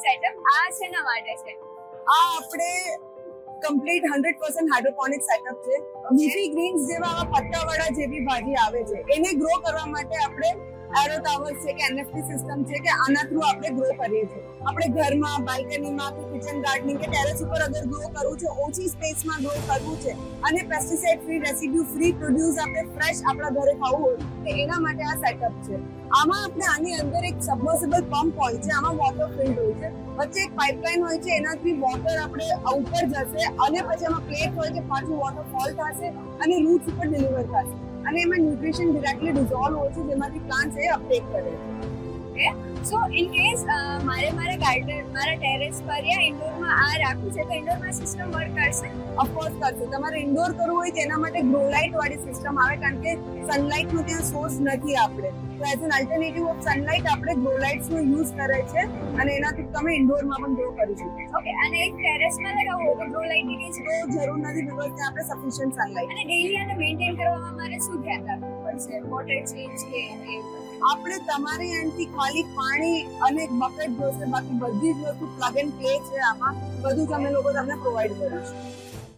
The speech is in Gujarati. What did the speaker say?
સેટઅપ આ શેના માટે છે? આ આપણે કમ્પ્લીટ 100% હાઇડ્રોપોનિક સેટઅપ છે. લીફી ગ્રીન્સ જેવા આવા પત્તાવાળા જેવી ભાજી આવે છે, એને ગ્રો કરવા માટે આપણે એરો ટાવર્સ છે કે એનએફટી સિસ્ટમ છે કે આના થ્રુ આપણે ગ્રો કરીએ છીએ. આપણે ઘરમાં, બાલ્કનીમાં કે કિચન ગાર્ડનિંગ કે ટેરેસ ઉપર અગર ગ્રો કરવું છે, ઓછી સ્પેસમાં ગ્રો કરવું છે અને pesticide free, residue free produce આપણે ફ્રેશ આપણા ઘરે ખાવું હોય તો એના માટે આ સેટઅપ છે. આમાં આપણે આની અંદર એક સબમર્સિબલ પંપ હોય છે, આમાં વોટર ફિલ્ડ હોય છે, વચ્ચે એક પાઇપલાઇન હોય છે, એનાથી વોટર આપણે ઉપર જશે અને પછી આમાં પ્લેટ હોય છે, પાછું વોટર ફોલ થશે અને રૂટ્સ ઉપર ડિલિવર થશે અને એમાં ન્યુટ્રિશન ડિરેક્ટલી ડિઝોલ્વ હોય છે, જેમાંથી પ્લાન્ટ્સ એ અપટેક કરે છે. સો ઇન કેસ મારે મારા ગાર્ડન, મારા ટેરેસ પર યા ઇન્ડોરમાં આ રાખવું છે તો ઇન્ડોરમાં સિસ્ટમ વર્ક કરશે? ઓફકોર્સ કરશે. તમારે ઇન્ડોર કરવું હોય તો એના માટે ગ્રો લાઇટ વાળી સિસ્ટમ આવે, કારણ કે સનલાઇટ નો ત્યાં સોર્સ નથી આપણે, તો as an alternative of sunlight આપણે ગ્રો લાઇટ્સ નો યુઝ કરે છે અને એનાથી તમે ઇન્ડોરમાં પણ ગ્રો કરી શકો. ઓકે, અને એક ટેરેસમાં લગાવવું હોય તો ગ્રો લાઇટ ની તો જરૂર નથી, બીકોઝ ત્યાં આપણે સફિશિયન્ટ સનલાઇટ. અને ડેઈલી આને મેન્ટેન કરવામાં મારે શું ધ્યાન રાખવું પડશે? વોટર ચેન્જ કે આપણે તમારી એન્ડથી ખાલી પાણી અને એક બકેટ જોશે, બાકી બધી જ વસ્તુ પ્લગ એન્ડ પ્લે છે. આમાં બધું તમે લોકો તમને પ્રોવાઈડ કરીશું.